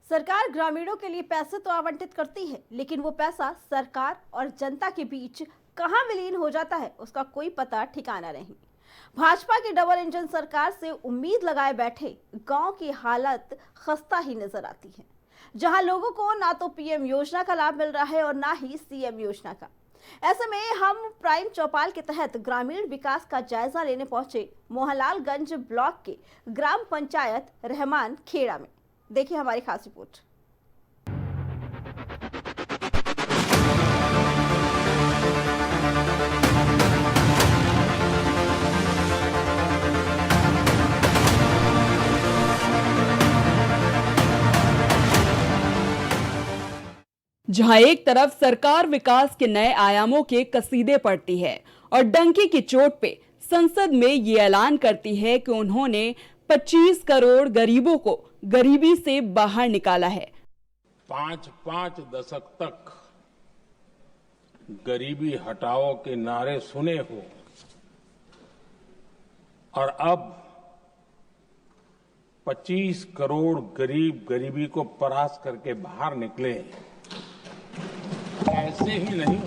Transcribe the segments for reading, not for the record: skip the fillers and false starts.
सरकार ग्रामीणों के लिए पैसे तो आवंटित करती है, लेकिन वो पैसा सरकार और जनता के बीच कहां विलीन हो जाता है उसका कोई पता ठिकाना नहीं। भाजपा की डबल इंजन सरकार से उम्मीद लगाए बैठे गांव की हालत खस्ता ही नजर आती है, जहां लोगों को ना तो पीएम योजना का लाभ मिल रहा है और ना ही सीएम योजना का। ऐसे में हम प्राइम चौपाल के तहत ग्रामीण विकास का जायजा लेने पहुंचे मोहनलालगंज ब्लॉक के ग्राम पंचायत रहमान खेड़ा में। देखिए हमारी खास रिपोर्ट। जहां एक तरफ सरकार विकास के नए आयामों के कसीदे पढ़ती है और डंकी की चोट पे संसद में ये ऐलान करती है कि उन्होंने 25 करोड़ गरीबों को गरीबी से बाहर निकाला है। 5 दशक तक गरीबी हटाओ के नारे सुने हो और अब 25 करोड़ गरीब गरीबी को परास्त करके बाहर निकले, ऐसे ही नहीं।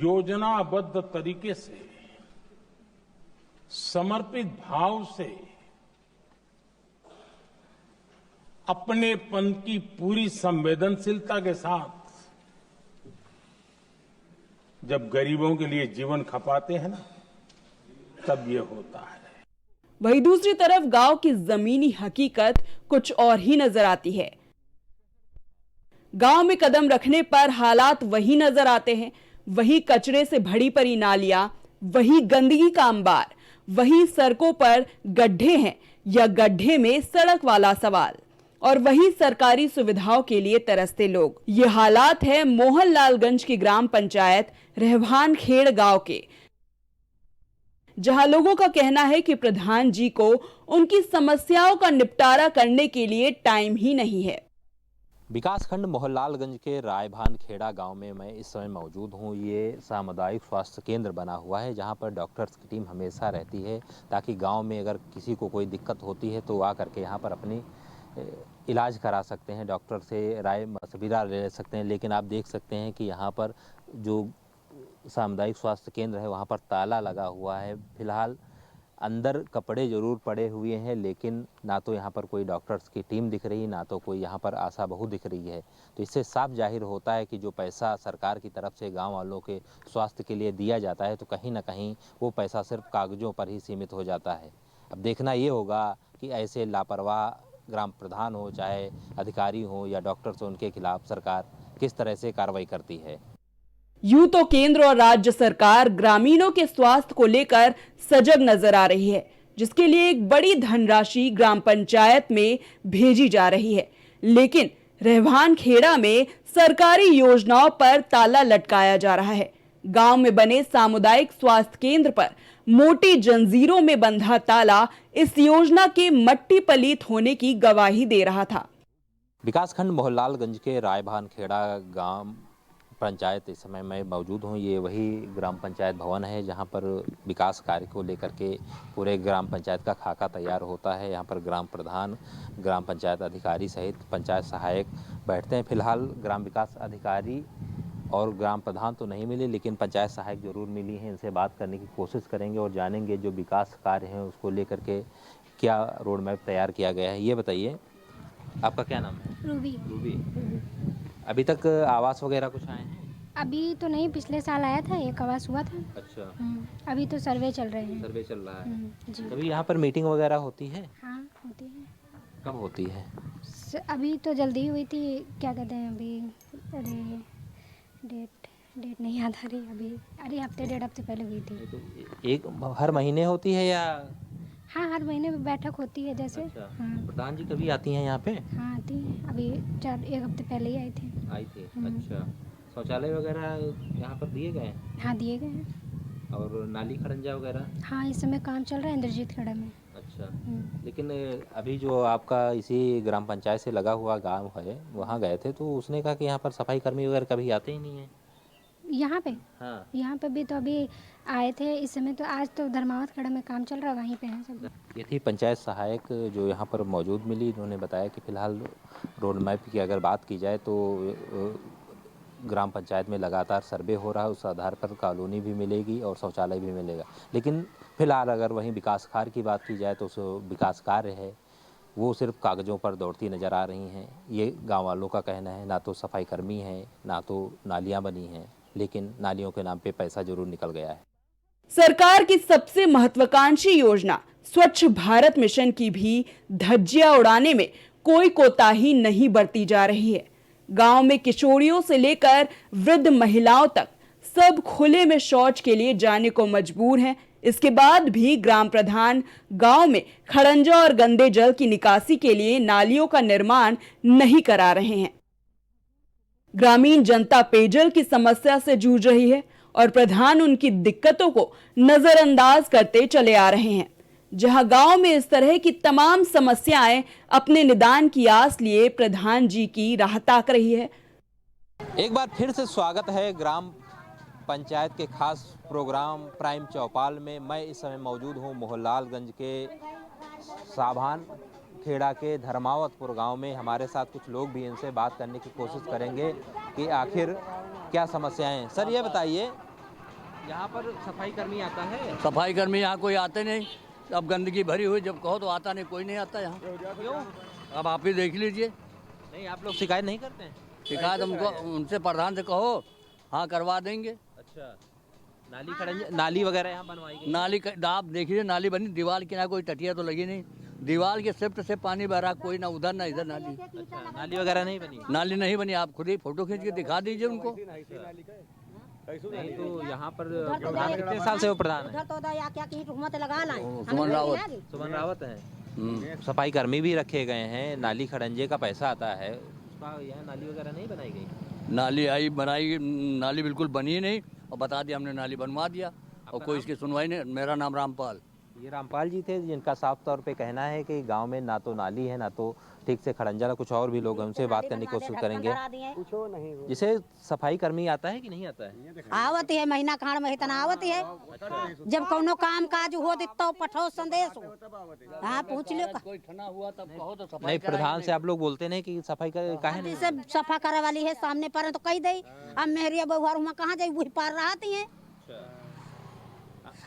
योजनाबद्ध तरीके से, समर्पित भाव से, अपनेपन की पूरी संवेदनशीलता के साथ जब गरीबों के लिए जीवन खपाते हैं ना, तब ये होता है। वहीं दूसरी तरफ गांव की जमीनी हकीकत कुछ और ही नजर आती है। गांव में कदम रखने पर हालात वही नजर आते हैं, वही कचरे से भरी पड़ी नालियां, वही गंदगी का अंबार, वही सड़कों पर गड्ढे हैं या गड्ढे में सड़क वाला सवाल, और वही सरकारी सुविधाओं के लिए तरसते लोग। ये हालात है मोहनलालगंज की ग्राम पंचायत रहमान खेड़ गांव के, जहां लोगों का कहना है कि प्रधान जी को उनकी समस्याओं का निपटारा करने के लिए टाइम ही नहीं है। विकासखंड मोहनलालगंज के रायभान खेड़ा गांव में मैं इस समय मौजूद हूं। ये सामुदायिक स्वास्थ्य केंद्र बना हुआ है, जहां पर डॉक्टर्स की टीम हमेशा रहती है, ताकि गांव में अगर किसी को कोई दिक्कत होती है तो वो आकर के यहां पर अपनी इलाज करा सकते हैं, डॉक्टर से राय मशविरा ले सकते हैं। लेकिन आप देख सकते हैं कि यहाँ पर जो सामुदायिक स्वास्थ्य केंद्र है वहाँ पर ताला लगा हुआ है। फिलहाल अंदर कपड़े जरूर पड़े हुए हैं, लेकिन ना तो यहाँ पर कोई डॉक्टर्स की टीम दिख रही, ना तो कोई यहाँ पर आशा बहू दिख रही है। तो इससे साफ जाहिर होता है कि जो पैसा सरकार की तरफ से गांव वालों के स्वास्थ्य के लिए दिया जाता है, तो कहीं ना कहीं वो पैसा सिर्फ कागजों पर ही सीमित हो जाता है। अब देखना ये होगा कि ऐसे लापरवाह ग्राम प्रधान हो, चाहे अधिकारी हो या डॉक्टर्स हो, उनके खिलाफ सरकार किस तरह से कार्रवाई करती है। यूं तो केंद्र और राज्य सरकार ग्रामीणों के स्वास्थ्य को लेकर सजग नजर आ रही है, जिसके लिए एक बड़ी धनराशि ग्राम पंचायत में भेजी जा रही है, लेकिन रहमान खेड़ा में सरकारी योजनाओं पर ताला लटकाया जा रहा है। गांव में बने सामुदायिक स्वास्थ्य केंद्र पर मोटी जंजीरों में बंधा ताला इस योजना के मट्टी पलीत होने की गवाही दे रहा था। विकासखंड मोहनलालगंज के रायभान खेड़ा गांव पंचायत इस समय मैं मौजूद हूं। ये वही ग्राम पंचायत भवन है जहां पर विकास कार्य को लेकर के पूरे ग्राम पंचायत का खाका तैयार होता है। यहां पर ग्राम प्रधान, ग्राम पंचायत अधिकारी सहित पंचायत सहायक बैठते हैं। फिलहाल ग्राम विकास अधिकारी और ग्राम प्रधान तो नहीं मिले, लेकिन पंचायत सहायक जरूर मिली हैं। इनसे बात करने की कोशिश करेंगे और जानेंगे जो विकास कार्य हैं उसको लेकर के क्या रोड मैप तैयार किया गया है। ये बताइए, आपका क्या नाम है? रूबी। रूबी। अभी तक आवास वगैरह कुछ आए हैं? अभी तो नहीं, पिछले साल आया था, एक आवास हुआ था। अच्छा। अभी तो सर्वे चल रहे हैं। सर्वे चल रहा है। जी। कभी यहाँ पर मीटिंग वगैरह होती है? हाँ होती है। कब होती है? अभी तो जल्दी हुई थी, क्या कहते हैं अभी, अरे डेट नहीं याद आ रही अभी, अरे हफ्ते 1.5 हफ्ते पहले हुई थी। तो एक हर महीने होती है या? हाँ, हर महीने में बैठक होती है जैसे। अच्छा। हाँ। प्रधान जी कभी आती हैं यहाँ पे? हाँ आती हैं, अभी 1 हफ्ते पहले ही आई थी। आई थी। अच्छा। शौचालय वगैरह यहाँ पर दिए गए हैं? हाँ दिए गए हैं। और नाली खड़ंजा वगैरह? हाँ इस समय काम चल रहा है इंद्रजीत खेड़ा में। अच्छा। लेकिन अभी जो आपका इसी ग्राम पंचायत से लगा हुआ गांव है, वहाँ गए थे तो उसने कहा कि यहाँ पर सफाई कर्मी वगैरह कभी आते ही नहीं है। यहाँ पे हाँ, यहाँ पे भी तो अभी आए थे इस समय, तो आज तो धर्मावत खड़ा में काम चल रहा है, वहीं पे हैं सब। ये थी पंचायत सहायक जो यहाँ पर मौजूद मिली। इन्होंने बताया कि फिलहाल रोड मैप की अगर बात की जाए तो ग्राम पंचायत में लगातार सर्वे हो रहा है, उस आधार पर कॉलोनी भी मिलेगी और शौचालय भी मिलेगा। लेकिन फिलहाल अगर वहीं विकास कार्य की बात की जाए तो विकास कार्य है वो सिर्फ कागज़ों पर दौड़ती नज़र आ रही हैं। ये गांव वालों का कहना है, ना तो सफाई कर्मी हैं, ना तो नालियां बनी हैं, लेकिन नालियों के नाम पे पैसा जरूर निकल गया है। सरकार की सबसे महत्वाकांक्षी योजना स्वच्छ भारत मिशन की भी धज्जियां उड़ाने में कोई कोताही नहीं बरती जा रही है। गांव में किशोरियों से लेकर वृद्ध महिलाओं तक सब खुले में शौच के लिए जाने को मजबूर हैं। इसके बाद भी ग्राम प्रधान गांव में खड़ंजा और गंदे जल की निकासी के लिए नालियों का निर्माण नहीं करा रहे हैं। ग्रामीण जनता पेयजल की समस्या से जूझ रही है और प्रधान उनकी दिक्कतों को नजरअंदाज करते चले आ रहे हैं। जहां गांव में इस तरह की तमाम समस्याएं अपने निदान की आस लिए प्रधान जी की राह ताक रही है। एक बार फिर से स्वागत है ग्राम पंचायत के खास प्रोग्राम प्राइम चौपाल में। मैं इस समय मौजूद हूँ मोहनलालगंज के साभान खेड़ा के धर्मावतपुर गांव में। हमारे साथ कुछ लोग भी, इनसे बात करने की कोशिश करेंगे कि आखिर क्या समस्याएं हैं। सर ये बताइए, यहाँ पर सफाई कर्मी आता है? सफाई कर्मी यहाँ कोई आते नहीं। अब गंदगी भरी हुई, जब कहो तो आता नहीं, कोई नहीं आता यहाँ। क्यों? अब आप ही देख लीजिए। नहीं, आप लोग शिकायत नहीं करते हैं? शिकायत हमको उनसे प्रधान से कहो, हाँ करवा देंगे। अच्छा, नाली वगैरह यहाँ बनवाई गई? नाली आप देखिए, नाली बनी, दीवार किनारे कोई टटिया तो लगी नहीं, दीवार के सिफ्ट से पानी बह रहा, कोई ना उधर ना इधर नाली। अच्छा, नाली वगैरह नहीं बनी? नाली नहीं बनी, आप खुद ही फोटो खींच के दिखा दीजिए उनको। नहीं तो यहाँ पर प्रधान कितने साल से वो प्रधान है? सुमन रावत। सुमन रावत है। सफाई कर्मी भी रखे गए हैं, नाली खड़ंजे का पैसा आता है, उसका यहाँ नाली वगैरह नहीं बनाई गई? नाली बनाई, नाली बिल्कुल बनी ही नहीं, और बता दिया हमने नाली बनवा दिया, और कोई इसकी सुनवाई नहीं। मेरा नाम रामपाल। ये रामपाल जी थे जिनका साफ तौर पे कहना है कि गांव में ना तो नाली है, ना तो ठीक से खड़ंजा। कुछ और भी लोग हैं, उनसे बात करने की कोशिश करेंगे। जिसे सफाई कर्मी आता है कि नहीं आता है? आवत है, महीना खाड़ में इतना आवत है। जब कोनो काम काज हो तो पठो संदेश हो, हाँ पूछ लो। कोई ठना हुआ तब कहो तो सफाई नहीं, प्रधान से आप लोग बोलते नहीं कि सफाई काहे नहीं? जैसे सफा करे वाली है सामने पर तो कह दे। अब मेहरिया बहुआर हुआ कहाँ जाए, वही पार रहती है।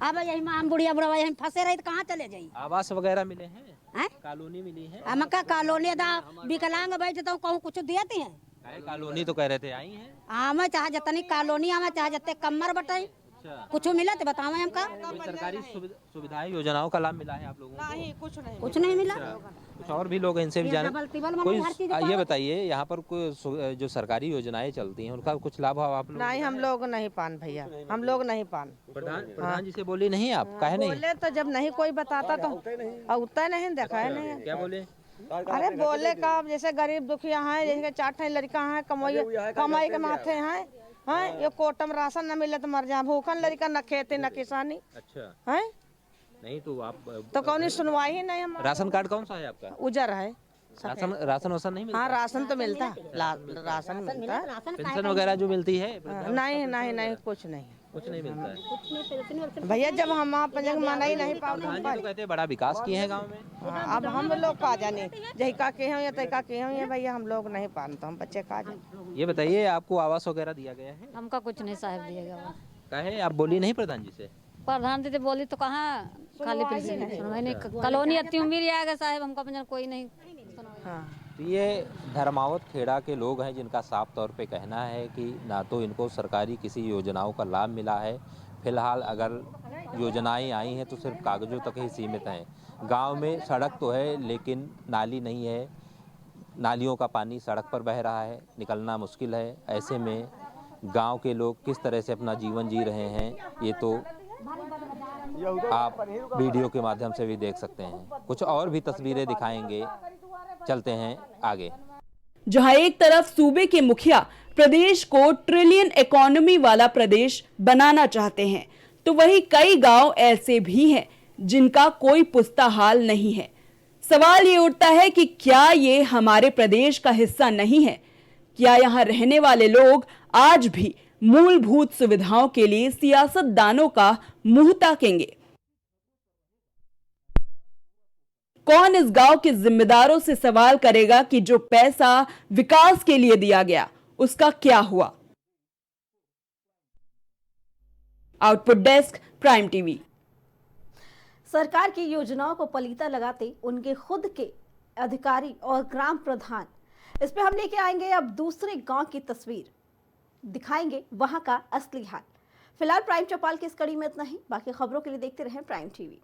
अब यही हम बुढ़िया बुढ़वा यही फंसे रहे तो कहाँ चले जाइए। आवास वगैरह मिले हैं? हैं? कॉलोनी मिली है? हम का कॉलोनी दा विकलांग बैठे तो कहूँ कुछ देती है। कॉलोनी तो कह रहे थे आई है। हमें चाहे जतनी कॉलोनी हमें चाहे जते कमर बटाई कुछ मिला तो बताओ हमका। कोई सरकारी सुविधाएं योजनाओं का लाभ मिला है आप लोगों को? नहीं, कुछ नहीं मिला। कुछ और भी लोग हैं, इनसे भी जाने। कोई ये बताइए, यहाँ पर कोई जो सरकारी योजनाएं चलती हैं उनका कुछ लाभ आप लोग? नहीं, हम लोग नहीं पान भैया, हम लोग नहीं पान। प्रधान जी से बोली नहीं आप? काहे नहीं? बोले तो जब नहीं कोई बताता तो उतना नहीं देखा है। नहीं, क्या बोले? अरे बोले का जैसे गरीब दुखिया हैं, जैसे 4 लड़का हैं, कमाई के माथे हैं, ये कोटम राशन न मिले तो मर जा, भूखन लड़का, न खेती न किसानी। अच्छा है नहीं तो आप तो कौन सुनवाई ही नहीं। हम राशन कार्ड कौन सा है आपका? उजर है। राशन वासन नहीं मिलता? हाँ, राशन तो मिलता है, राशन मिलता है। पेंशन वगैरह जो मिलती है? नहीं नहीं नहीं, कुछ नहीं, कुछ नहीं मिलता है भैया। जब हम आप मना ही नहीं पाओ। प्रधान जी तो कहते हैं बड़ा विकास किए हैं गांव में। हाँ, अब हम लोग का जाने जही का के हैं या तय का के हैं भैया, हम लोग नहीं पानते, हम बच्चे का जाने। ये बताइए, आपको आवास वगैरह दिया गया है? हमका कुछ नहीं साहब दिएगा। काहे आप बोली नहीं प्रधान जी से? प्रधान जी बोली तो कहाँ, खाली सुनवाई नहीं। कॉलोनी अति उम्मीद आएगा साहब, हमका पंजन कोई नहीं। तो ये धर्मावत खेड़ा के लोग हैं जिनका साफ तौर पे कहना है कि ना तो इनको सरकारी किसी योजनाओं का लाभ मिला है। फिलहाल अगर योजनाएं आई हैं तो सिर्फ कागजों तक ही सीमित हैं। गांव में सड़क तो है लेकिन नाली नहीं है, नालियों का पानी सड़क पर बह रहा है, निकलना मुश्किल है। ऐसे में गांव के लोग किस तरह से अपना जीवन जी रहे हैं ये तो आप वीडियो के माध्यम से भी देख सकते हैं। कुछ और भी तस्वीरें दिखाएंगे, चलते हैं आगे। जहां एक तरफ सूबे के मुखिया प्रदेश को ट्रिलियन इकोनॉमी वाला प्रदेश बनाना चाहते हैं, तो वहीं कई गांव ऐसे भी हैं जिनका कोई पुस्ता हाल नहीं है। सवाल ये उठता है कि क्या ये हमारे प्रदेश का हिस्सा नहीं है? क्या यहाँ रहने वाले लोग आज भी मूलभूत सुविधाओं के लिए सियासतदानों का मुंह ताकेंगे? कौन इस गांव के जिम्मेदारों से सवाल करेगा कि जो पैसा विकास के लिए दिया गया उसका क्या हुआ? Output desk, prime TV. सरकार की योजनाओं को पलीता लगाते उनके खुद के अधिकारी और ग्राम प्रधान। इस पे हम लेके आएंगे अब दूसरे गांव की तस्वीर, दिखाएंगे वहां का असली हाल। फिलहाल प्राइम चौपाल की इस कड़ी में इतना ही। बाकी खबरों के लिए देखते रहें प्राइम टीवी।